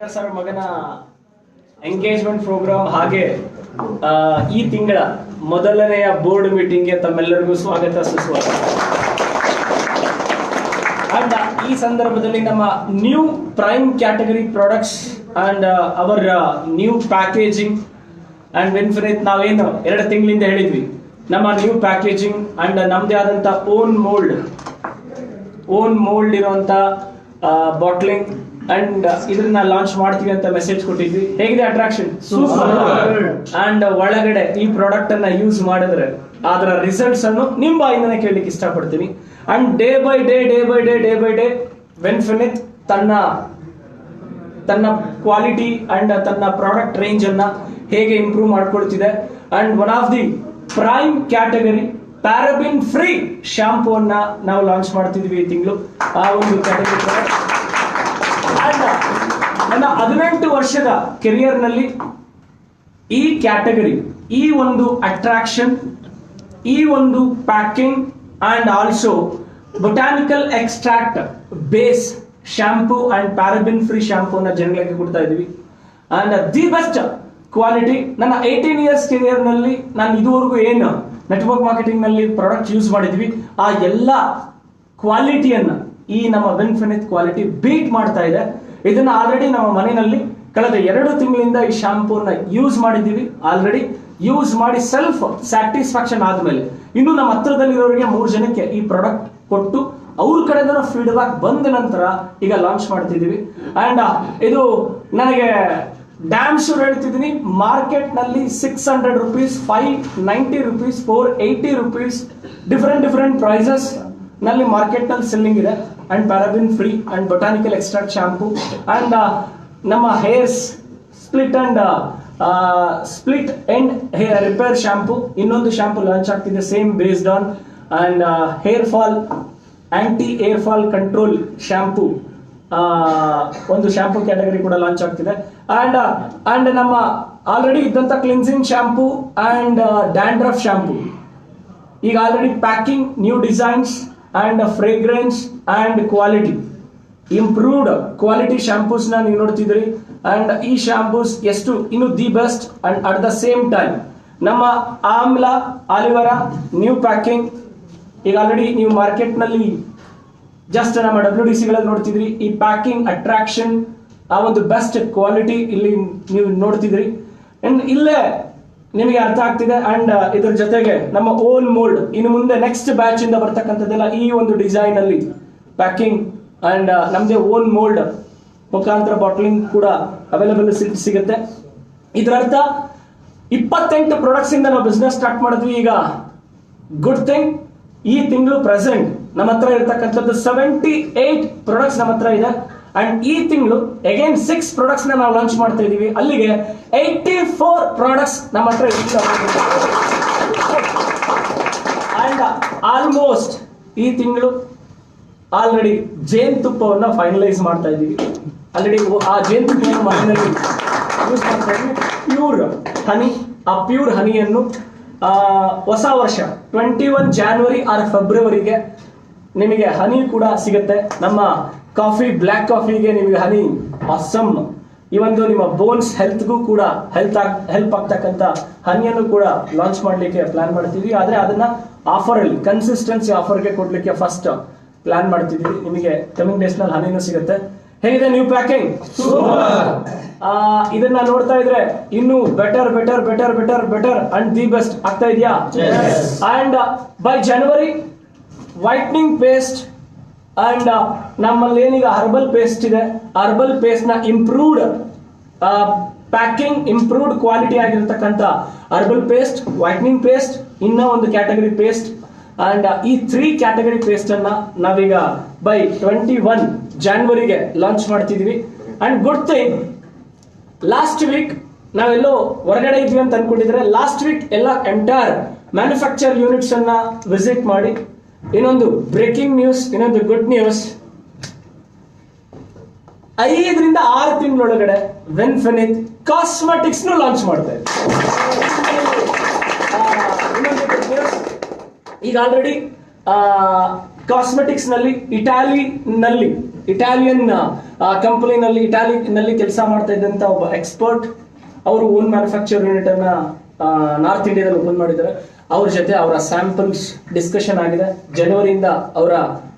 Sir ಮಗನ engagement program ಹಾಗೆ ಈ ತಿಂಗಳ ಮೊದಲನೆಯ ಬೋರ್ಡ್ ಮೀಟಿಂಗ್ಗೆ ತಮ್ಮೆಲ್ಲರಿಗೂ ಸ್ವಾಗತ ಸುಸ್ವಾಗತ. ಅಂಡ್ ಈ ಸಂದರ್ಭದಲ್ಲಿ ನಮ್ಮ new prime category products and our new packaging and Winfinith ನಾವೇನು 2 ತಿಂಗಳಿಂದ ಹೇಳಿದ್ವಿ ನಮ್ಮ ನ್ಯೂ ಪ್ಯಾಕೇಜಿಂಗ್ ಅಂಡ್ ನಮ್ದೇ ಆದಂತ ಓನ್ ಮೋಲ್ಡ್ ಇರುವಂತ ಬಾಟ್ಲಿಂಗ್ ಅಂಡ್ ಇದನ್ನ ಲಾಂಚ್ ಮಾಡ್ತೀವಿ ಅಂತ ಮೆಸೇಜ್ ಕೊಟ್ಟಿದ್ವಿ. ಹೇಗಿದೆ ಅಟ್ರಾಕ್ಷನ್? ಅಂಡ್ ಒಳಗಡೆ ಈ ಪ್ರಾಡಕ್ಟ್ ಅನ್ನ ಯೂಸ್ ಮಾಡಿದ್ರೆ ಅದರ ರಿಸಲ್ಟ್ಸ್ ಅನ್ನು ನಿಮ್ ಬಾಯಿಂದನೇ ಕೇಳಲಿಕ್ಕೆ ಇಷ್ಟಪಡ್ತೀನಿ. And day by day Winfinith ತನ್ನ ಕ್ವಾಲಿಟಿ ಅಂಡ್ ತನ್ನ ಪ್ರಾಡಕ್ಟ್ ರೇಂಜ್ ಅನ್ನ ಹೇಗೆ ಇಂಪ್ರೂವ್ ಮಾಡ್ಕೊಳ್ತಿದೆ. And one of the prime category paraben free shampoo ಅನ್ನ ನಾವು ಲಾಂಚ್ ಮಾಡ್ತಿದ್ವಿ ಈ ತಿಂಗಳು. ಆ ಒಂದು ಕ್ಯಾಟಗರಿ ಪ್ರಾಡಕ್ಟ್ ನನ್ನ 18 ವರ್ಷದ ಕೆರಿಯರ್ ನಲ್ಲಿ ಈ ಕ್ಯಾಟಗರಿ, ಈ ಒಂದು ಅಟ್ರಾಕ್ಷನ್, ಈ ಒಂದು packing and also botanical extract base shampoo and paraben free ಶಾಂಪೂನ ಜನಗಳಿಗೆ ಕೊಡ್ತಾ ಇದೀವಿ. And the best quality. ನನ್ನ 18 ಇಯರ್ಸ್ ಕೆರಿಯರ್ ನಲ್ಲಿ ನಾನು ಇದುವರೆಗೂ ಏನು ನೆಟ್ವರ್ಕ್ ಮಾರ್ಕೆಟಿಂಗ್ ನಲ್ಲಿ ಪ್ರಾಡಕ್ಟ್ ಯೂಸ್ ಮಾಡಿದ್ವಿ ಆ ಎಲ್ಲ ಕ್ವಾಲಿಟಿಯನ್ನ ಈ ನಮ್ಮ ವಿನ್ಫಿನಿತ್ ಕ್ವಾಲಿಟಿ ಬೀಟ್ ಮಾಡ್ತಾ ಇದೆ. ಇದನ್ನ ಆಲ್ರೆಡಿ ನಮ್ಮ ಮನೆಯಲ್ಲಿ ಕಳೆದ 2 ತಿಂಗಳಿಂದ ಈ ಶಾಂಪೂನ ಯೂಸ್ ಮಾಡಿದ್ದೀವಿ. ಆಲ್ರೆಡಿ ಯೂಸ್ ಮಾಡಿ ಸೆಲ್ಫ್ ಸ್ಯಾಟಿಸ್ಫ್ಯಾಕ್ಷನ್ ಆದ್ಮೇಲೆ ಇನ್ನು ನಮ್ಮ ಹತ್ರದಲ್ಲಿರೋರಿಗೆ 3 ಜನಕ್ಕೆ ಈ ಪ್ರಾಡಕ್ಟ್ ಕೊಟ್ಟು ಅವ್ರ ಕಡೆಯಿಂದ ಫೀಡ್ಬ್ಯಾಕ್ ಬಂದ ನಂತರ ಈಗ ಲಾಂಚ್ ಮಾಡ್ತಿದೀವಿ. ಅಂಡ್ ಇದು ನನಗೆ ಡ್ಯಾಮ್ ಶೂರ್ ಹೇಳ್ತಿದ್ದೀನಿ, ಮಾರ್ಕೆಟ್ ನಲ್ಲಿ 600 rupees, 590 rupees, 480 rupees different prices ನಲ್ಲಿ ಮಾರ್ಕೆಟ್ ನಲ್ಲಿ ಸೆಲ್ಲಿಂಗ್ ಇದೆ. And paraben free and botanical extract shampoo and ನಮ್ಮ hairs split end hair repair shampoo, ಇನ್ನೊಂದು ಶಾಂಪೂ ಲಾಂಚ್ ಆಗ್ತಿದೆ same based on and hair fall anti hair fall control shampoo, ಒಂದು shampoo category ಕೂಡ launch ಆಗ್ತಿದೆ. And ನಮ್ಮ already ಇದ್ದಂತ cleansing shampoo and dandruff shampoo ಈಗ already packing, new designs and fragrance and quality, improved quality shampoos ನ ನೀವು ನೋಡ್ತಿದ್ರಿ. And ಈ shampoos ಎಷ್ಟು ಇನ್ನು the best. And at the same time ನಮ್ಮ ಆಮ್ಲಾ ಆಲಿವೆರಾ ನ್ಯೂ ಪ್ಯಾಕಿಂಗ್ ಈಗ ಆಲ್ರೆಡಿ ನೀವು ಮಾರ್ಕೆಟ್ ನಲ್ಲಿ ಜಸ್ಟ್ ನಮ್ಮ WDC ಗಳಲ್ಲಿ ನೋಡ್ತಿದ್ರಿ. ಈ ಪ್ಯಾಕಿಂಗ್ ಅಟ್ರಾಕ್ಷನ್, ಆ ಒಂದು ಬೆಸ್ಟ್ ಕ್ವಾಲಿಟಿ ಇಲ್ಲಿ ನೀವು ನೋಡ್ತಿದ್ರಿ. ಅಂಡ್ ಇಲ್ಲೇ ನಿಮಗೆ ಅರ್ಥ ಆಗ್ತಿದೆ. ಅಂಡ್ ಇದ್ರ ಜೊತೆಗೆ ನಮ್ಮ ಓನ್ ಮೋಲ್ಡ್ ಇನ್ನು ಮುಂದೆ ನೆಕ್ಸ್ಟ್ ಬ್ಯಾಚ್ ಇಂದ ಬರ್ತಕ್ಕಂಥದ್ದೆಲ್ಲ ಈ ಒಂದು ಡಿಸೈನ್ ಅಲ್ಲಿ ಪ್ಯಾಕಿಂಗ್ ಅಂಡ್ ನಮ್ದೇ ಓನ್ ಮೋಲ್ಡ್ ಮುಖಾಂತರ ಬಾಟ್ಲಿಂಗ್ ಕೂಡ ಅವೈಲೇಬಲ್ ಸಿಗುತ್ತೆ. ಇದರರ್ಥ 28 ಪ್ರಾಡಕ್ಟ್ಸ್ ಇಂದ ನಾವು ಬಿಸ್ನೆಸ್ ಸ್ಟಾರ್ಟ್ ಮಾಡಿದ್ವಿ. ಈಗ ಗುಡ್ ಥಿಂಗ್ ಈ ತಿಂಗಳು ಪ್ರೆಸೆಂಟ್ ನಮ್ಮ ಹತ್ರ ಇರತಕ್ಕಂಥದ್ದು 78 ಪ್ರಾಡಕ್ಟ್ಸ್ ನಮ್ಮ ಹತ್ರ ಇದೆ. ಅಂಡ್ ಈ ತಿಂಗಳು ಅಗೇನ್ 6 ಪ್ರಾಡಕ್ಟ್ಸ್ ನಾವು ಲಾಂಚ್ ಮಾಡ್ತಾ ಇದೀವಿ. ಅಲ್ಲಿಗೆ 84 ಪ್ರಾಡಕ್ಟ್ಸ್ ನಮ್ಮ ಹತ್ರ ಅಂಡ್ ಆಲ್ಮೋಸ್ಟ್ ಈ ತಿಂಗಳು ಆಲ್ರೆಡಿ ಜೇನುತುಪ್ಪವನ್ನ ಫೈನಲೈಸ್ ಮಾಡ್ತಾ ಇದೀವಿ. ಆಲ್ರೆಡಿ ಆ ಜೇನುತುಪ್ಪವನ್ನು ಮನೆಯಲ್ಲಿ ಯೂಸ್ ಮಾಡ್ತಾ ಇದೀವಿ. ಪ್ಯೂರ್ ಹನಿ, ಆ ಪ್ಯೂರ್ ಹನಿಯನ್ನು ಹೊಸ ವರ್ಷ 21 ಜಾನ್ವರಿ ಆರ್ ಫೆಬ್ರವರಿಗೆ ನಿಮಗೆ ಹನಿ ಕೂಡ ಸಿಗುತ್ತೆ. ನಮ್ಮ ಕಾಫಿ, ಬ್ಲ್ಯಾಕ್ ಕಾಫಿಗೆ ನಿಮಗೆ ಹನಿ ಅಸಮ್, ಈ ಒಂದು ನಿಮ್ಮ ಬೋನ್ಸ್ ಹೆಲ್ತ್ಗೂ ಕೂಡ ಹೆಲ್ಪ್ ಆಗ್ತಕ್ಕಂಥ ಹನಿಯನ್ನು ಕೂಡ ಲಾಂಚ್ ಮಾಡ್ಲಿಕ್ಕೆ ಪ್ಲಾನ್ ಮಾಡ್ತಿದ್ವಿ. ಆದ್ರೆ ಅದನ್ನ ಆಫರ್ ಅಲ್ಲಿ ಕನ್ಸಿಸ್ಟೆನ್ಸಿ ಆಫರ್ಗೆ ಕೊಡ್ಲಿಕ್ಕೆ ಫಸ್ಟ್ ಪ್ಲಾನ್ ಮಾಡ್ತಿದ್ವಿ. ನಿಮಗೆ ಕಮಿಂಗ್ ಡೇಸ್ ನಲ್ಲಿ ಹನಿನೂ ಸಿಗುತ್ತೆ. ಹೇಗಿದೆ ನ್ಯೂ ಪ್ಯಾಕಿಂಗ್? ಇದನ್ನ ನೋಡ್ತಾ ಇದ್ರೆ ಇನ್ನು ಬೆಟರ್ ಅಂಡ್ ದಿ ಬೆಸ್ಟ್ ಆಗ್ತಾ ಇದೆಯಾ? And by January whitening paste and ನಮ್ಮಲ್ಲಿ ಏನೀಗ ಹರ್ಬಲ್ ಪೇಸ್ಟ್ ಇದೆ, ಹರ್ಬಲ್ ಪೇಸ್ಟ್ ನ ಇಂಪ್ರೂವ್ಡ್ ಪ್ಯಾಕಿಂಗ್, ಇಂಪ್ರೂವ್ಡ್ ಕ್ವಾಲಿಟಿ ಆಗಿರತಕ್ಕಂಥ ಹರ್ಬಲ್ ಪೇಸ್ಟ್, ವೈಟ್ನಿಂಗ್ ಪೇಸ್ಟ್, ಇನ್ನ ಒಂದು ಕ್ಯಾಟಗರಿ ಪೇಸ್ಟ್ ಅಂಡ್ ಈ 3 ಕ್ಯಾಟಗರಿ ಪೇಸ್ಟ್ ಅನ್ನ ನಾವೀಗ ಬೈ 21 ಜಾನ್ವರಿಗೆ ಲಾಂಚ್ ಮಾಡ್ತಿದೀವಿ. And good thing, last week ನಾವೆಲ್ಲೋ ಹೊರಗಡೆ ಇದ್ವಿ ಅಂತ ಅನ್ಕೊಂಡಿದ್ರೆ ಲಾಸ್ಟ್ ವೀಕ್ ಎಲ್ಲ ಎಂಟೈರ್ ಮ್ಯಾನುಫ್ಯಾಕ್ಚರ್ ಯೂನಿಟ್ಸ್ ಅನ್ನ ವಿಸಿಟ್ ಮಾಡಿ ಇನ್ನೊಂದು ಬ್ರೇಕಿಂಗ್ ನ್ಯೂಸ್, ಇನ್ನೊಂದು ಗುಡ್ ನ್ಯೂಸ್, 5 ರಿಂದ 6 ತಿಂಗಳೊಳಗಡೆ ವಿನ್ಫಿನಿತ್ ಕಾಸ್ಮೆಟಿಕ್ಸ್ ನು ಲಾಂಚ್ ಮಾಡ್ತಾ ಇದೆ. ಈಗ ಆಲ್ರೆಡಿ ಕಾಸ್ಮೆಟಿಕ್ಸ್ ನಲ್ಲಿ ಇಟಾಲಿ ನಲ್ಲಿ ಇಟಾಲಿಯನ್ ಕಂಪನಿನಲ್ಲಿ ಇಟಾಲಿನಲ್ಲಿ ಕೆಲಸ ಮಾಡ್ತಾ ಇದ್ದಂತ ಒಬ್ಬ ಎಕ್ಸ್ಪರ್ಟ್, ಅವರು ಓನ್ ಮ್ಯಾನುಫ್ಯಾಕ್ಚರ್ ಯೂನಿಟ್ ಅನ್ನ ನಾರ್ತ್ ಇಂಡಿಯಾದಲ್ಲಿ ಓಪನ್ ಮಾಡಿದ್ದಾರೆ. ಅವ್ರ ಜೊತೆ ಅವರ ಸ್ಯಾಂಪಲ್ಸ್ ಡಿಸ್ಕಷನ್ ಆಗಿದೆ. ಜನವರಿಯಿಂದ ಅವರ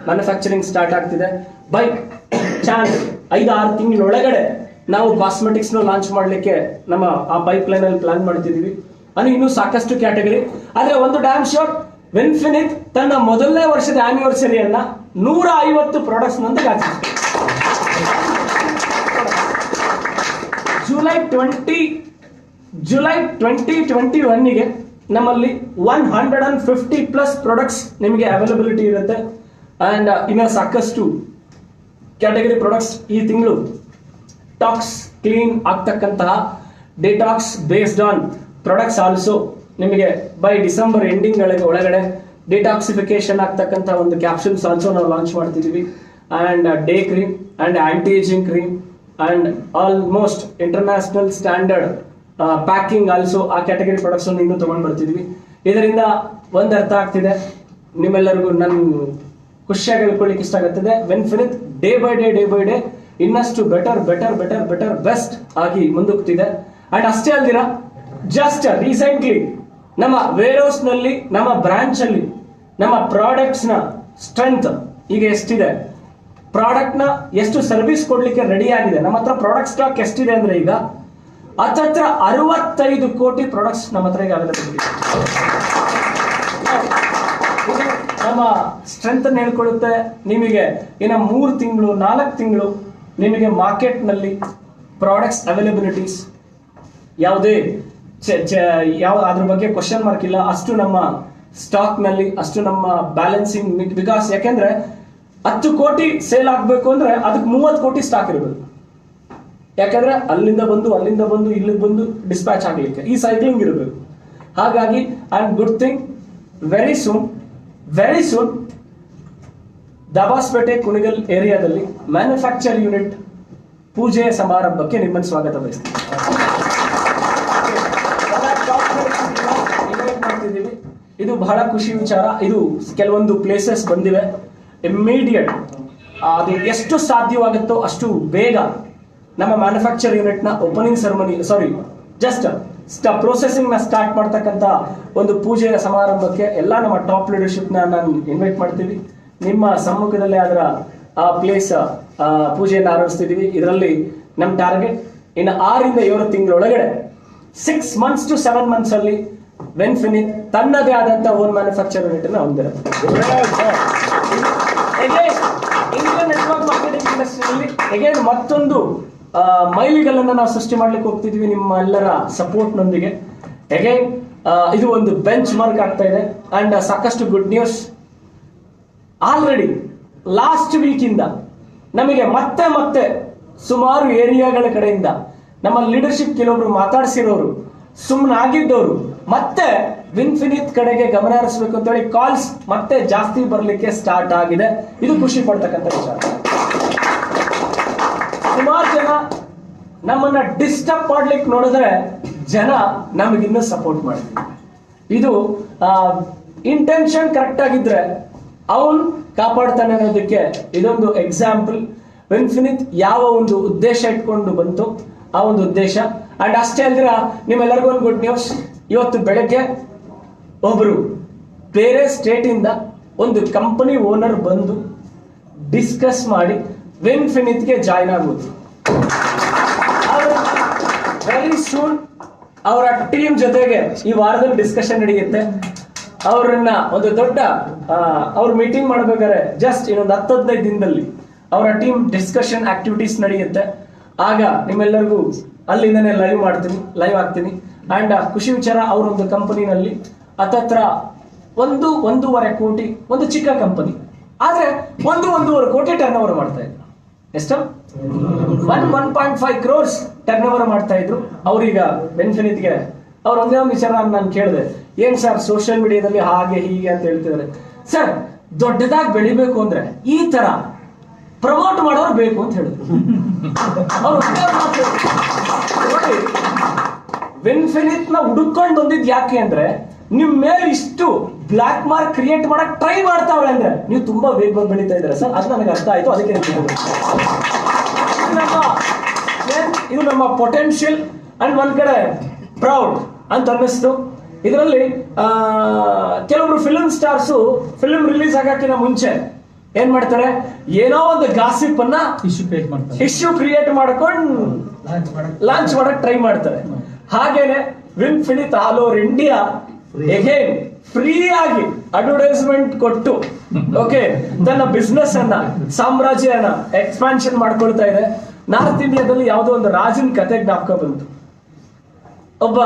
ಮ್ಯಾನುಫ್ಯಾಕ್ಚರಿಂಗ್ ಸ್ಟಾರ್ಟ್ ಆಗ್ತಿದೆ. ಬೈ ಚಾನ್ಸ್ 5-6 ತಿಂಗಳೊಳಗಡೆ ನಾವು ಕಾಸ್ಮೆಟಿಕ್ಸ್ ಲಾಂಚ್ ಮಾಡ್ಲಿಕ್ಕೆ ನಮ್ಮ ಆ ಪೈಪ್ ಲೈನ್ ಅಲ್ಲಿ ಪ್ಲಾನ್ ಮಾಡ್ತಿದೀವಿ. ಅಂದ್ರೆ ಇನ್ನೂ ಸಾಕಷ್ಟು ಕ್ಯಾಟಗರಿ. ಆದ್ರೆ ಒಂದು ಡ್ಯಾಮ್ ಶೋರ್, ವಿನ್ಫಿನಿತ್ ತನ್ನ ಮೊದಲನೇ ವರ್ಷದ ಆನಿವರ್ಸರಿಯನ್ನ 150 ಪ್ರಾಡಕ್ಟ್ಸ್ ನೊಂದಿಗೆ ಆಚರಿಸಿದೆ. ಜುಲೈ 2021ಗೆ ನಮ್ಮಲ್ಲಿ 150+ ಪ್ರಾಡಕ್ಟ್ಸ್ ನಿಮಗೆ ಅವೈಲಬಿಲಿಟಿ ಇರುತ್ತೆ. ಅಂಡ್ ಇನ್ನ ಸಾಕಷ್ಟು ಕ್ಯಾಟಗರಿ ಪ್ರಾಡಕ್ಟ್ಸ್ ಈ ತಿಂಗಳು ಟಾಕ್ಸ್ ಕ್ಲೀನ್ ಆಗ್ತಕ್ಕಂತಹ detox based on products also ನಿಮಗೆ ಬೈ ಡಿಸೆಂಬರ್ ಎಂಡಿಂಗ್ ಒಳಗಡೆ ಡಿಟಾಕ್ಸಿಫಿಕೇಶನ್ ಆಗ್ತಕ್ಕಂಥ ಒಂದು ಕ್ಯಾಪ್ಸೂಲ್ಸ್ ಆಲ್ಸೋ ನಾವು ಲಾಂಚ್ ಮಾಡ್ತಿದೀವಿ. And day cream and anti ageing cream and almost international standard packing also ಆ ಕ್ಯಾಟಗರಿ ಪ್ರಾಡಕ್ಟ್ಸ್ ಇನ್ನೂ ತಗೊಂಡ್ ಬರ್ತಿದ್ವಿ. ಇದರಿಂದ ಒಂದು ಅರ್ಥ ಆಗ್ತಿದೆ ನಿಮ್ಮೆಲ್ಲರಿಗೂ, ನನ್ ಖುಷಿಯಾಗಿ ಹೇಳ್ಕೊಳ್ಳಿಕ್ಕೆ ಇಷ್ಟ ಆಗುತ್ತದೆ. ವಿನ್ಫಿನಿತ್ ಡೇ ಬೈ ಡೇ ಇನ್ನಷ್ಟು ಬೆಟರ್ ಬೆಸ್ಟ್ ಆಗಿ ಮುಂದೋಗ್ತಿದೆ. ಅಂಡ್ ಅಷ್ಟೇ ಅಲ್ದಿರ, ಜಸ್ಟ್ ರೀಸೆಂಟ್ಲಿ ನಮ್ಮ ವೇರ್ ಹೌಸ್ ನಲ್ಲಿ, ನಮ್ಮ ಬ್ರಾಂಚ್ ಅಲ್ಲಿ ನಮ್ಮ ಪ್ರಾಡಕ್ಟ್ಸ್ ನ ಸ್ಟ್ರೆಂತ್ ಈಗ ಎಷ್ಟಿದೆ, ಪ್ರಾಡಕ್ಟ್ ನ ಎಷ್ಟು ಸರ್ವಿಸ್ ಕೊಡ್ಲಿಕ್ಕೆ ರೆಡಿ ಆಗಿದೆ, ನಮ್ಮ ಹತ್ರ ಪ್ರಾಡಕ್ಟ್ ಸ್ಟಾಕ್ ಎಷ್ಟಿದೆ ಅಂದ್ರೆ ಈಗ ಹತ್ರ 65 ಕೋಟಿ ಪ್ರಾಡಕ್ಟ್ಸ್ ನಮ್ಮ ಹತ್ರ ಈಗ ಅವೈಲೇಬಲ್ ಇದೆ. ನಮ್ಮ ಸ್ಟ್ರೆಂತ್ ಅನ್ನು ಹೇಳ್ಕೊಡುತ್ತೆ. ನಿಮಗೆ ಇನ್ನು 3 ತಿಂಗಳು 4 ತಿಂಗಳು ನಿಮಗೆ ಮಾರ್ಕೆಟ್ ನಲ್ಲಿ ಪ್ರಾಡಕ್ಟ್ಸ್ ಅವೈಲಬಿಲಿಟೀಸ್ ಯಾವುದೇ ಅದ್ರ ಬಗ್ಗೆ ಕ್ವಶನ್ ಮಾರ್ಕ್ ಇಲ್ಲ. ಅಷ್ಟು ನಮ್ಮ ಸ್ಟಾಕ್ ನಲ್ಲಿ, ಅಷ್ಟು ನಮ್ಮ ಬ್ಯಾಲೆನ್ಸಿಂಗ್, ಬಿಕಾಸ್ ಯಾಕೆಂದ್ರೆ 10 ಕೋಟಿ ಸೇಲ್ ಆಗ್ಬೇಕು ಅಂದ್ರೆ ಅದಕ್ಕೆ 30 ಕೋಟಿ ಸ್ಟಾಕ್ ಇರಬೇಕು. ಯಾಕಂದ್ರೆ ಅಲ್ಲಿಂದ ಬಂದು ಇಲ್ಲಿಗೆ ಬಂದು ಡಿಸ್ಪ್ಯಾಚ್ ಆಗ್ಲಿಕ್ಕೆ ಈ ಸೈಕ್ಲಿಂಗ್ ಇರಬೇಕು. ಹಾಗಾಗಿ and good thing, very soon Dabaspete Kunigal ಏರಿಯಾದಲ್ಲಿ ಮ್ಯಾನುಫ್ಯಾಕ್ಚರ್ ಯೂನಿಟ್ ಪೂಜೆಯ ಸಮಾರಂಭಕ್ಕೆ ನಿಮ್ಮನ್ನು ಸ್ವಾಗತ ಬಯಸ್ತೀನಿ. ಇದು ಬಹಳ ಖುಷಿ ವಿಚಾರ. ಇದು ಕೆಲವೊಂದು ಪ್ಲೇಸಸ್ ಬಂದಿವೆ. ಇಮ್ಮಿಡಿಯೇಟ್ ಅದು ಎಷ್ಟು ಸಾಧ್ಯವಾಗುತ್ತೋ ಅಷ್ಟು ಬೇಗ ನಮ್ಮ ಮ್ಯಾನುಫ್ಯಾಕ್ಚರ್ ಯೂನಿಟ್ ನ ಓಪನಿಂಗ್ ಸೆರೆಮನಿ, ಜಸ್ಟ್ ಪ್ರೊಸೆಸಿಂಗ್ ನ ಸ್ಟಾರ್ಟ್ ಮಾಡ್ತಕ್ಕಂಥ ಒಂದು ಪೂಜೆಯ ಸಮಾರಂಭಕ್ಕೆ ಎಲ್ಲ ನಮ್ಮ ಟಾಪ್ ಲೀಡರ್ಶಿಪ್ ನಾನು ಇನ್ವೈಟ್ ಮಾಡ್ತೀವಿ. ನಿಮ್ಮ ಸಮ್ಮುಖದಲ್ಲಿ ಅದರ ಆ ಪ್ಲೇಸ್ ಪೂಜೆಯನ್ನು ಆರಂಭಿಸ್ತಿದೀವಿ. ಇದರಲ್ಲಿ ನಮ್ಮ ಟಾರ್ಗೆಟ್ ಇನ್ನು 6-7 ತಿಂಗಳೊಳಗಡೆ 6 months to 7 months ಅಲ್ಲಿ ವಿನ್ಫಿನಿತ್ ತನ್ನದೇ ಆದಂತ ಓನ್ ಮ್ಯಾನುಫ್ಯಾಕ್ಚರ್ ಯೂನಿಟ್ ಅನ್ನು ಹೊಂದಿರುತ್ತೆ. ಇಂಡಿಯನ್ ನೆಟ್ವರ್ಕ್ ಮಾರ್ಕೆಟಿಂಗ್ ಇಂಡಸ್ಟ್ರಿಯಲ್ಲಿ ಅಗೇನ್ ಮತ್ತೊಂದು ಮೈಲಿಗಲ್ಲನ್ನು ನಾವು ಸೃಷ್ಟಿ ಮಾಡ್ಲಿಕ್ಕೆ ಹೋಗ್ತಿದ್ವಿ ನಿಮ್ಮ ಎಲ್ಲರ ಸಪೋರ್ಟ್ ನೊಂದಿಗೆ. ಅಗೇನ್ ಇದು ಒಂದು ಬೆಂಚ್ ಮಾರ್ಕ್ ಆಗ್ತಾ ಇದೆ. ಅಂಡ್ ಸಾಕಷ್ಟು good news. Already last week ಇಂದ ನಮಗೆ ಮತ್ತೆ ಸುಮಾರು ಏರಿಯಾಗಳ ಕಡೆಯಿಂದ ನಮ್ಮ ಲೀಡರ್ಶಿಪ್ ಕೆಲವೊಬ್ರು ಮಾತಾಡಿಸಿರೋರು, ಸುಮ್ಮನಾಗಿದ್ದವರು ಮತ್ತೆ ವಿನ್ಫಿನಿತ್ ಕಡೆಗೆ ಗಮನ ಹರಿಸಬೇಕು ಅಂತ ಹೇಳಿ ಕಾಲ್ಸ್ ಮತ್ತೆ ಜಾಸ್ತಿ ಬರ್ಲಿಕ್ಕೆ ಸ್ಟಾರ್ಟ್ ಆಗಿದೆ. ಇದು ಖುಷಿ ಪಡ್ತಕ್ಕಂಥ ವಿಚಾರ. ಸುಮಾರು ಜನ ನಮ್ಮನ್ನ ಡಿಸ್ಟರ್ಬ್ ಮಾಡ್ಲಿಕ್ಕೆ ನೋಡಿದ್ರೆ ಜನ ನಮಗಿನ್ನೂ ಸಪೋರ್ಟ್ ಮಾಡ್ತೀವಿ. ಇದು ಇಂಟೆನ್ಷನ್ ಕರೆಕ್ಟ್ ಆಗಿದ್ರೆ ಅವನ್ ಕಾಪಾಡ್ತಾನೆ ಅನ್ನೋದಕ್ಕೆ ಇದೊಂದು ಎಕ್ಸಾಂಪಲ್. ವಿನ್ಫಿನಿತ್ ಯಾವ ಒಂದು ಉದ್ದೇಶ ಇಟ್ಕೊಂಡು ಬಂತು ಆ ಒಂದು ಉದ್ದೇಶ. ಅಂಡ್ ಅಷ್ಟೇ ಅಲ್ದಿರ ನಿಮ್ಮೆಲ್ಲರಿಗೂ ಒಂದು ಗುಡ್ ನ್ಯೂಸ್. ಇವತ್ತು ಬೆಳಗ್ಗೆ ಒಬ್ರು ಬೇರೆ ಸ್ಟೇಟ್ ಇಂದ ಒಂದು ಕಂಪನಿ ಓನರ್ ಬಂದು ಡಿಸ್ಕಸ್ ಮಾಡಿ ವಿನ್ಫಿನಿತ್ಗೆ ಜಾಯ್ನ್ ಆಗೋದು. ವೆರಿ ಸೂನ್ ಅವರ ಟೀಮ್ ಜೊತೆಗೆ ಈ ವಾರದಲ್ಲಿ ಡಿಸ್ಕಷನ್ ನಡೆಯುತ್ತೆ. ಅವರನ್ನ ಒಂದು ದೊಡ್ಡ ಅವ್ರ ಮೀಟಿಂಗ್ ಮಾಡ್ಬೇಕಾದ್ರೆ ಜಸ್ಟ್ ಇನ್ನೊಂದು 10-15 ದಿನದಲ್ಲಿ ಅವರ ಟೀಮ್ ಡಿಸ್ಕಷನ್ ಆಕ್ಟಿವಿಟೀಸ್ ನಡೆಯುತ್ತೆ. ಆಗ ನಿಮ್ಮೆಲ್ಲರಿಗೂ ಅಲ್ಲಿಂದನೇ ಲೈವ್ ಆಗ್ತೀನಿ. ಅಂಡ್ ಖುಷಿ ವಿಚಾರ, ಅವರೊಂದು ಕಂಪನಿನಲ್ಲಿ ಹತ್ತತ್ರ 1-1.5 ಕೋಟಿ, ಒಂದು ಚಿಕ್ಕ ಕಂಪನಿ ಆದ್ರೆ 1-1.5 ಕೋಟಿ ಟರ್ನ್ ಓವರ್ ಮಾಡ್ತಾ ಇದ್ರು. ಎಷ್ಟು? 1.5 crores ಟರ್ನ್ ಓವರ್ ಮಾಡ್ತಾ ಇದ್ರು. ಅವ್ರೀಗ ವಿನ್ಫಿನಿತ್ಗೆ ಅವ್ರ ಒಂದೇ ಒಂದು ವಿಚಾರ ನಾನು ಕೇಳಿದೆ, ಏನ್ ಸರ್ ಸೋಷಿಯಲ್ ಮೀಡಿಯಾದಲ್ಲಿ ಹಾಗೆ ಹೀಗೆ ಅಂತ ಹೇಳ್ತಿದ್ದಾರೆ. ಸರ್ ದೊಡ್ಡದಾಗಿ ಬೆಳಿಬೇಕು ಅಂದ್ರೆ ಈ ತರ ಪ್ರಮೋಟ್ ಮಾಡೋರು ಬೇಕು ಅಂತ ಹೇಳಿದ್ರು. ವಿನ್ಫಿನಿತ್ ನ ಹುಡುಕೊಂಡು ಬಂದಿದ್ ಯಾಕೆ ಅಂದ್ರೆ ನಿಮ್ ಮೇಲೆ ಇಷ್ಟು ಬ್ಲಾಕ್ ಮಾರ್ಕ್ ಕ್ರಿಯೇಟ್ ಮಾಡಕ್ ಟ್ರೈ ಮಾಡ್ತಾವಳೆ ಅಂದ್ರೆ ನೀವು ತುಂಬಾ ವೇಗವಾಗಿ ಬೆಳೀತಾ ಇದ್ದೀರಾ ಸರ್, ಅದು ನನಗೆ ಅರ್ಥ ಆಯ್ತು. ಅದಕ್ಕೆ ಇದು ನಮ್ಮ ಪೊಟೆನ್ಷಿಯಲ್ ಅಂಡ್ ಒಂದ್ ಕಡೆ ಪ್ರೌಡ್ ಅಂತ ಅನ್ನಿಸ್ತು. ಇದರಲ್ಲಿ ಕೆಲವರು ಫಿಲ್ಮ್ ಸ್ಟಾರ್ಸು ಫಿಲ್ಮ್ ರಿಲೀಸ್ ಆಗಕ್ಕಿಂತ ಮುಂಚೆ ಏನ್ ಮಾಡ್ತಾರೆ, ಏನೋ ಒಂದು ಗಾಸಿಪ್ ಅನ್ನ ಇಶ್ಯೂ ಕ್ರಿಯೇಟ್ ಮಾಡ್ಕೊಂಡು ಲಾಂಚ್ ಮಾಡಕ್ ಟ್ರೈ ಮಾಡ್ತಾರೆ. ಹಾಗೇನೆ Winfinith all over India again free ಆಗಿ ಅಡ್ವರ್ಟೈಸ್ಮೆಂಟ್ ಕೊಟ್ಟು ಓಕೆ ತನ್ನ ಬಿಸ್ನೆಸ್ ಅನ್ನ ಸಾಮ್ರಾಜ್ಯನ ಎಕ್ಸ್ಪಾನ್ಷನ್ ಮಾಡ್ಕೊಳ್ತಾ ಇದೆ. ನಾರ್ತ್ ಇಂಡಿಯಾದಲ್ಲಿ ಯಾವುದೋ ಒಂದು ರಾಜನ ಕತೆ ಜ್ಞಾಪಕ ಬಂತು. ಒಬ್ಬ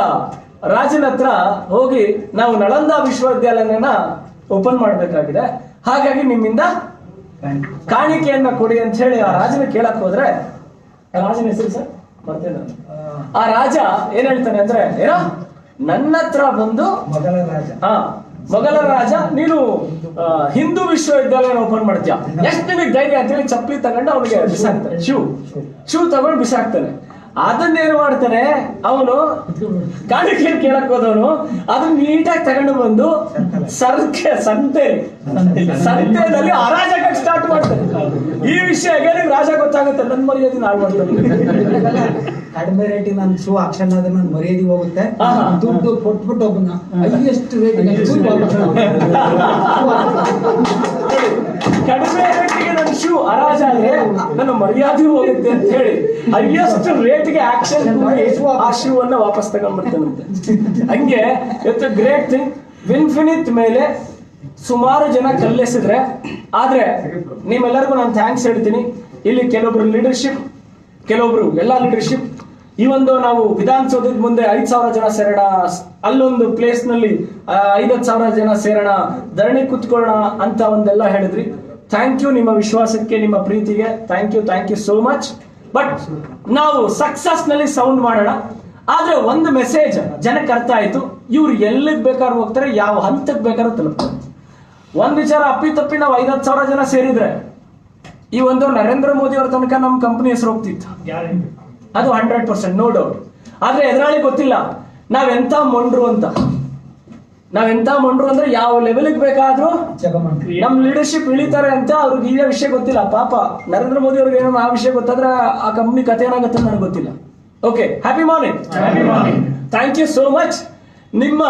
ರಾಜನ ಹತ್ರ ಹೋಗಿ ನಾವು ನಳಂದ ವಿಶ್ವವಿದ್ಯಾಲಯನ ಓಪನ್ ಮಾಡ್ಬೇಕಾಗಿದೆ, ಹಾಗಾಗಿ ನಿಮ್ಮಿಂದ ಕಾಣಿಕೆಯನ್ನ ಕೊಡಿ ಅಂತ ಹೇಳಿ ಆ ರಾಜನ ಕೇಳಕ್ ಹೋದ್ರೆ, ರಾಜನ ಹೆಸರು ಸರ್ ಮತ್ತೇನ, ಆ ರಾಜ ಏನ್ ಹೇಳ್ತಾನೆ ಅಂದ್ರೆ, ಏನೋ ನನ್ನ ಹತ್ರ ಬಂದು ಮೊಘಲ ರಾಜ ನೀನು ಹಿಂದೂ ವಿಶ್ವವಿದ್ಯಾಲಯ ಓಪನ್ ಮಾಡ್ತೀಯ, ಎಷ್ಟು ನಿನಗೆ ಧೈರ್ಯ ಅಂತೇಳಿ ಚಪ್ಪಲಿ ತಗೊಂಡು ಅವನಿಗೆ ಬಿಸಾಕ್ತಾನೆ, ಶೂ ತಗೊಂಡು ಬಿಸಾಕ್ತಾನೆ. ಅದನ್ನೇನು ಮಾಡ್ತಾನೆ ಅವನು, ಕಾಣಿಕೆ ಕೇಳಕ್ ಹೋದವನು ಅದನ್ನ ನೀಟಾಗಿ ತಗೊಂಡು ಬಂದು ಸಂತೆಯಲ್ಲಿ ಅರಾಜಕ ಸ್ಟಾರ್ಟ್ ಮಾಡ್ತಾನೆ. ಈ ವಿಷಯ ರಾಜ ಗೊತ್ತಾಗುತ್ತೆ, ನನ್ನ ಮರ್ಯಾದೆ ನಾಳು ಮಾಡ್ತಾನೆ. ಕಡಿಮೆ ರೇಟಿಗೆ ನನ್ನ ಶೂ ಆಕ್ಷನ್ ಆದ್ರೆ ನನ್ನ ಮರ್ಯಾದೆ ಹೋಗುತ್ತೆ, ದುಡ್ಡು ಕೊಟ್ಬಿಟ್ಟು ಒಬ್ಬನ ಹೈಯೆಸ್ಟ್ ರೇಟಿಗೆ ಕಡಿಮೆ ರೇಟಿಗೆ ನನ್ನ ಶೂ ಹರಾಜಾದ್ರೆ ನನ್ನ ಮರ್ಯಾದೆ ಹೋಗುತ್ತೆ ಅಂತ ಹೇಳಿ ಹೈಯೆಸ್ಟ್ ರೇಟ್ಗೆ ಆಕ್ಷನ್ ಆ ಶೂ ಅನ್ನ ವಾಪಸ್ ತಗೊಂಡ್ಬಿಡ್ತಾನಂತೆ. ಹಂಗೆ ಇಟ್ಸ್ ಗ್ರೇಟ್ ಥಿಂಗ್. ವಿನ್ಫಿನಿತ್ ಮೇಲೆ ಸುಮಾರು ಜನ ಕಲ್ಲೆಸಿದ್ರೆ, ಆದ್ರೆ ನಿಮ್ಮೆಲ್ಲರಿಗೂ ನಾನು ಥ್ಯಾಂಕ್ಸ್ ಹೇಳ್ತೀನಿ. ಇಲ್ಲಿ ಕೆಲವೊಬ್ರು ಲೀಡರ್ಶಿಪ್, ಕೆಲವೊಬ್ರು ಎಲ್ಲಾ ಲೀಡರ್ಶಿಪ್. ಈ ಒಂದು ನಾವು ವಿಧಾನಸೌಧದ ಮುಂದೆ 5,000 ಜನ ಸೇರೋಣ, ಅಲ್ಲೊಂದು ಪ್ಲೇಸ್ ನಲ್ಲಿ 5,000 ಜನ ಸೇರೋಣ, ಧರಣಿ ಕುತ್ಕೊಳ್ಳೋಣ ಅಂತ ಒಂದೆಲ್ಲ ಹೇಳಿದ್ರಿ. ಥ್ಯಾಂಕ್ ಯು, ನಿಮ್ಮ ವಿಶ್ವಾಸಕ್ಕೆ, ನಿಮ್ಮ ಪ್ರೀತಿಗೆ thank you so much. But ನಾವು ಸಕ್ಸಸ್ ನಲ್ಲಿ ಸೌಂಡ್ ಮಾಡೋಣ. ಆದ್ರೆ ಒಂದು ಮೆಸೇಜ್ ಜನಕ್ಕೆ ಅರ್ಥ ಆಯ್ತು, ಇವ್ರು ಎಲ್ಲಿಗೆ ಬೇಕಾದ್ರೂ ಹೋಗ್ತಾರೆ, ಯಾವ ಹಂತಕ್ಕೆ ಬೇಕಾದ್ರೂ ತಲುಪ್ತಾರೆ. ಒಂದ್ ವಿಚಾರ ಅಪ್ಪಿತಪ್ಪಿ ನಾವು 5,000 ಜನ ಸೇರಿದ್ರೆ ಈ ಒಂದು ನರೇಂದ್ರ ಮೋದಿ ಅವ್ರ ತನಕ ನಮ್ಮ ಕಂಪನಿ ಹೆಸರು ಹೋಗ್ತಿತ್ತು, ಅದು 100% ನೋ ಡೌಟ್. ಆದ್ರೆ ಎದುರಾಳಿ ಗೊತ್ತಿಲ್ಲ ನಾವೆಂತ ಮೊಂಡ್ರು ಅಂತ. ನಾವೆಂತ ಮೊಂಡ್ರು ಅಂದ್ರೆ ಯಾವ ಲೆವೆಲ್ಗೆ ಬೇಕಾದ್ರೂ ನಮ್ ಲೀಡರ್ಶಿಪ್ ಇಳಿತಾರೆ ಅಂತ ಅವ್ರಿಗೆ ಈ ವಿಷಯ ಗೊತ್ತಿಲ್ಲ. ಪಾಪ ನರೇಂದ್ರ ಮೋದಿ ಅವ್ರಿಗೆ ಏನೋ ಆ ವಿಷಯ ಗೊತ್ತಾದ್ರೆ ಆ ಕಂಪ್ನಿ ಕತೆ ಏನಾಗುತ್ತೆ ನನಗೆ ಗೊತ್ತಿಲ್ಲ. Okay, happy morning. Thank you so much. ನಿಮ್ಮ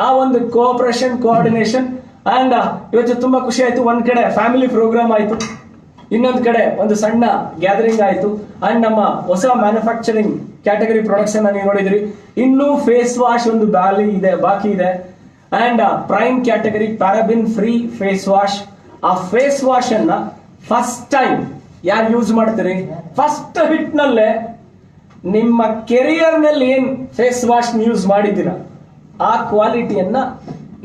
ಆ ಒಂದು ಕೋಆಪರೇಷನ್, ಕೋಆರ್ಡಿನೇಷನ್ ಅಂಡ್ ಇವತ್ತು ತುಂಬಾ ಖುಷಿ ಆಯ್ತು. ಒಂದ್ ಕಡೆ ಫ್ಯಾಮಿಲಿ ಪ್ರೋಗ್ರಾಮ್ ಆಯ್ತು, ಇನ್ನೊಂದ್ ಕಡೆ ಒಂದು ಸಣ್ಣ ಗ್ಯಾದರಿಂಗ್ ಆಯ್ತು. ಅಂಡ್ ನಮ್ಮ ಹೊಸ ಮ್ಯಾನುಫ್ಯಾಕ್ಚರಿಂಗ್ ಕ್ಯಾಟಗರಿ ಪ್ರಾಡಕ್ಟ್ಸ್ ಅನ್ನ ನೀವು ನೋಡಿದ್ರಿ. ಇನ್ನೂ ಫೇಸ್ ವಾಶ್ ಒಂದು ಬಾಕಿ ಇದೆ. And prime category paraben free face wash. ಆ ಫೇಸ್ ವಾಶ್ ಅನ್ನ ಫಸ್ಟ್ ಟೈಮ್ ಯಾರು ಯೂಸ್ ಮಾಡ್ತೀರಿ, ಫಸ್ಟ್ ಹಿಟ್ ನಲ್ಲೇ ನಿಮ್ಮ ಕೆರಿಯರ್ ನಲ್ಲಿ ಏನ್ ಫೇಸ್ ವಾಶ್ ಯೂಸ್ ಮಾಡಿದ್ದೀರಾ ಆ ಕ್ವಾಲಿಟಿಯನ್ನ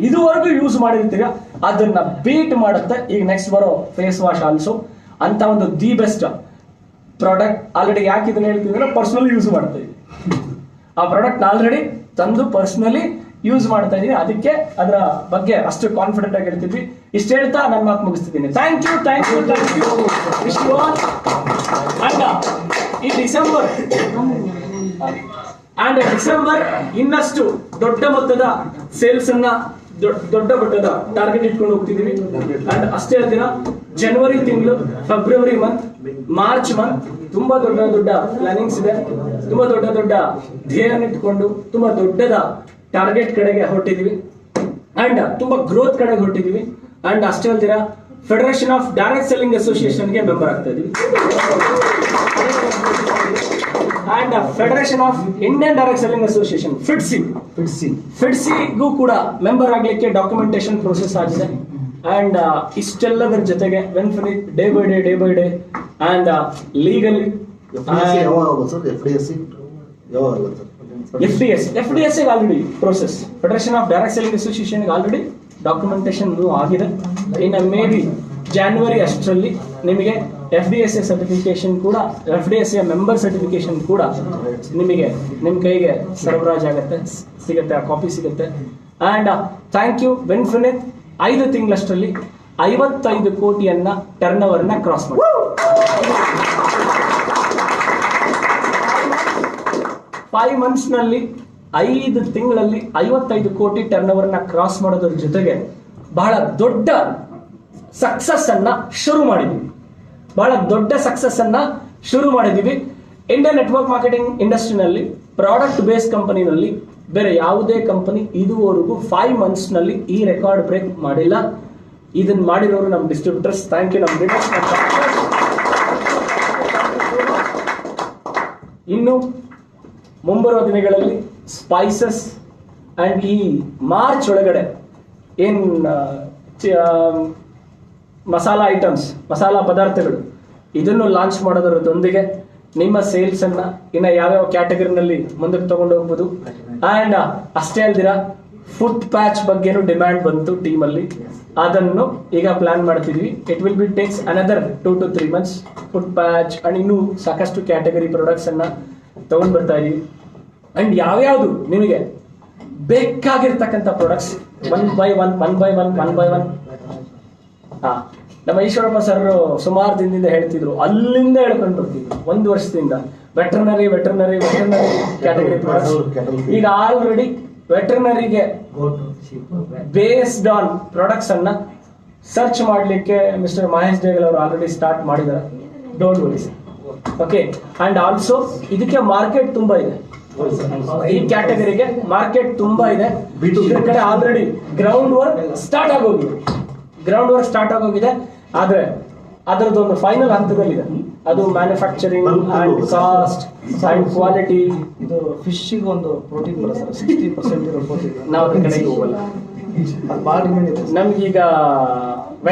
ಇದುವರೆಗೂ ಯೂಸ್ ಮಾಡಿರ್ತೀರಾ ಅದನ್ನ ಬೀಟ್ ಮಾಡುತ್ತೆ ಈಗ ನೆಕ್ಸ್ಟ್ ಬರೋ ಫೇಸ್ ವಾಶ್ ಆಲ್ಸೋ. ಅಂತ ಒಂದು ದಿ ಬೆಸ್ಟ್ ಪ್ರಾಡಕ್ಟ್ ಆಲ್ರೆಡಿ ಯಾಕೆ ಇದನ್ನ ಹೇಳ್ತಿದ್ರೆ ಪರ್ಸನಲಿ ಯೂಸ್ ಮಾಡ್ತಾ ಇದ್ದೀವಿ. ಆ ಪ್ರಾಡಕ್ಟ್ ಆಲ್ರೆಡಿ ತಂದು ಪರ್ಸನಲಿ ಯೂಸ್ ಮಾಡ್ತಾ ಇದೀನಿ, ಅದಕ್ಕೆ ಅದರ ಬಗ್ಗೆ ಅಷ್ಟು ಕಾನ್ಫಿಡೆಂಟ್ ಆಗಿ ಹೇಳ್ತಿದ್ವಿ. ಇಷ್ಟು ಹೇಳ್ತಾ ನನ್ನ ಮಾತು ಮುಗಿಸ್ತಿದ್ದೀನಿ. Thank you. Wish you all. And ಈ ಡಿಸೆಂಬರ್ ಇನ್ನಷ್ಟು ದೊಡ್ಡ ಮೊತ್ತದ ಸೇಲ್ಸ್ ಅನ್ನ ದೊಡ್ಡ ಮಟ್ಟದ ಟಾರ್ಗೆಟ್ ಇಟ್ಕೊಂಡು ಹೋಗ್ತಿದೀವಿ. ಅಂಡ್ ಅಷ್ಟೇ ದಿನ ಜನವರಿ ತಿಂಗಳು, ಫೆಬ್ರವರಿ ಮಂತ್, ಮಾರ್ಚ್ ಮಂತ್ ತುಂಬಾ ದೊಡ್ಡ ಪ್ಲಾನಿಂಗ್ಸ್ ಇದೆ. ತುಂಬಾ ದೊಡ್ಡ ಧ್ಯೇಯ ಇಟ್ಕೊಂಡು ತುಂಬಾ ದೊಡ್ಡದ ಟಾರ್ಗೆಟ್ ಕಡೆಗೆ ಹೊರಟಿದೀವಿ ಅಂಡ್ ತುಂಬಾ ಗ್ರೋತ್ ಕಡೆಗೆ ಹೊರಟಿದೀವಿ. ಅಂಡ್ ಅಷ್ಟೇ ಅಲ್ದಿರ ಫೆಡರೇಷನ್ ಆಫ್ ಡೈರೆಕ್ಟ್ ಸೆಲ್ಲಿಂಗ್ ಅಸೋಸಿಯೇಷನ್ಗೆ ಮೆಂಬರ್ ಆಗ್ತಾ ಇದೀವಿ. And federation of Indian direct selling association ಫಿಡ್ಸಿಗೂ ಕೂಡ ಮೆಂಬರ್ ಆಗ್ಲಿಕ್ಕೆ ಡಾಕ್ಯುಮೆಂಟೇಶನ್ ಪ್ರೋಸೆಸ್ ಆಗಿದೆ. ಅಂಡ್ ಇಷ್ಟೆಲ್ಲದರ ಜೊತೆಗೆ Winfinith day by day and legally FDS already process, federation of direct selling association already documentation ಆಗಿದೆ. ಇನ್ನು ಮೇ ಬಿ ಜಾನ್ವರಿ ಅಷ್ಟರಲ್ಲಿ ನಿಮಗೆ FDSA ಸರ್ಟಿಫಿಕೇಶನ್ ಕೂಡ, FDSA ಮೆಂಬರ್ ಸರ್ಟಿಫಿಕೇಶನ್ ಕೂಡ ನಿಮಗೆ ನಿಮ್ಮ ಕೈಗೆ ಸರಬರಾಜು ಸಿಗುತ್ತೆ, ಆ ಕಾಪಿ ಸಿಗುತ್ತೆ. And thank you. ವಿನ್ಫಿನಿತ್ 5 ತಿಂಗಳಷ್ಟರಲ್ಲಿ 55 ಕೋಟಿಯನ್ನ turn over ನ ಕ್ರಾಸ್ ಮಾಡಿ 5 ಮಂತ್ಸ್ ನಲ್ಲಿ 5 ತಿಂಗಳಲ್ಲಿ 55 ಕೋಟಿ ಟರ್ನ್ ಓವರ್ ನ ಕ್ರಾಸ್ ಮಾಡೋದ್ರ ಜೊತೆಗೆ ಬಹಳ ದೊಡ್ಡ ಸಕ್ಸಸ್ ಅನ್ನ ಶುರು ಮಾಡಿದ್ವಿ. ಇಂಡಿಯನ್ ನೆಟ್ವರ್ಕ್ ಮಾರ್ಕೆಟಿಂಗ್ ಇಂಡಸ್ಟ್ರಿನಲ್ಲಿ ಪ್ರಾಡಕ್ಟ್ ಬೇಸ್ ಕಂಪನಿನಲ್ಲಿ ಬೇರೆ ಯಾವುದೇ ಕಂಪನಿ ಇದುವರೆಗೂ 5 months ನಲ್ಲಿ ಈ ರೆಕಾರ್ಡ್ ಬ್ರೇಕ್ ಮಾಡಿಲ್ಲ. ಇದನ್ನ ಮಾಡಿರೋರು ನಮ್ಮ ಡಿಸ್ಟ್ರಿಬ್ಯೂಟರ್ಸ್. Thank you. ನಮ್ಮ ಲೀಡರ್ಸ್. ಇನ್ನು ಮುಂಬರುವ ದಿನಗಳಲ್ಲಿ ಸ್ಪೈಸಸ್ ಅಂಡ್ ಈ ಮಾರ್ಚ್ ಒಳಗಡೆ ಏನ್ ಮಸಾಲಾ ಐಟಮ್ಸ್, ಮಸಾಲಾ ಪದಾರ್ಥಗಳು ಇದನ್ನು ಲಾಂಚ್ ಮಾಡೋದರೊಂದಿಗೆ ನಿಮ್ಮ ಸೇಲ್ಸ್ ಅನ್ನ ಇನ್ನ ಯಾವ್ಯಾವ ಕ್ಯಾಟಗರಿನಲ್ಲಿ ಮುಂದಕ್ಕೆ ತಗೊಂಡು ಹೋಗ್ಬೋದು. ಅಂಡ್ ಅಷ್ಟೇ ಅಲ್ದಿರ ಫುಟ್ ಪ್ಯಾಚ್ ಬಗ್ಗೆನೂ ಡಿಮ್ಯಾಂಡ್ ಬಂತು ಟೀಮ್ ಅಲ್ಲಿ. ಅದನ್ನು ಈಗ ಪ್ಲಾನ್ ಮಾಡ್ತಿದ್ವಿ. It will be takes another 2 to 3 months. Foot patch and ಇನ್ನೂ ಸಾಕಷ್ಟು ಕ್ಯಾಟಗರಿ ಪ್ರಾಡಕ್ಟ್ಸ್ ಅನ್ನ ತಗೊಂಡ್ ಬರ್ತಾ ಇದೀವಿ. ಅಂಡ್ ಯಾವ್ಯಾವ್ದು ನಿಮಗೆ ಬೇಕಾಗಿರ್ತಕ್ಕಂಥ ಪ್ರಾಡಕ್ಟ್ಸ್ ಒನ್ ಬೈ ಒನ್ ನಮ್ಮ ಈಶ್ವರಪ್ಪ ಸರ್ ಸುಮಾರು ದಿನದಿಂದ ಹೇಳ್ತಿದ್ರು, ಅಲ್ಲಿಂದ ಹೇಳ್ಕೊಂಡು ಬರ್ತಿದ್ರು 1 ವರ್ಷದಿಂದ ವೆಟರ್ನರಿ ಕ್ಯಾಟಗರಿ ಪ್ರಾಡಕ್ಟ್ಸ್. ಈಗ ಆಲ್ರೆಡಿ ವೆಟರ್ನರಿಗೆ ಬೇಸ್ಡ್ ಆನ್ ಪ್ರಾಡಕ್ಟ್ಸ್ ಅನ್ನ ಸರ್ಚ್ ಮಾಡ್ಲಿಕ್ಕೆ ಮಿಸ್ಟರ್ ಮಹೇಶ್ ದೇಗಲ್ ಅವರು ಆಲ್ರೆಡಿ ಸ್ಟಾರ್ಟ್ ಮಾಡಿದ್ದಾರೆ. Don't worry. Okay. And also ಇದಕ್ಕೆ ಮಾರ್ಕೆಟ್ ತುಂಬಾ ಇದೆ. ಈ ಕ್ಯಾಟಗರಿಗೆ ಮಾರ್ಕೆಟ್ ತುಂಬಾ ಇದೆ. ಇದ್ರ ಕಡೆ ಆಲ್ರೆಡಿ ಗ್ರೌಂಡ್ ವರ್ಕ್ ಸ್ಟಾರ್ಟ್ ಆಗೋಗಿದೆ. ಆದ್ರೆ ಅದರದೊಂದು ಫೈನಲ್ ಹಂತದಲ್ಲಿದೆ. ಅದು manufacturing and cost and quality. ಇದು ಫಿಶ್ಗೆ ಒಂದು ಪ್ರೋಟೀನ್ ಬರುತ್ತೆ ಸರ್, 60% ಇರೋ ಪ್ರೋಟೀನ್. ನಾವು ಅದ್ರ ಕಡೆಗೆ ಹೋಗಲ್ಲ. ಅದು ಭಾಳ ಡಿಮ್ಯಾಂಡ್ ಇದೆ. ನಮ್ಗೀಗ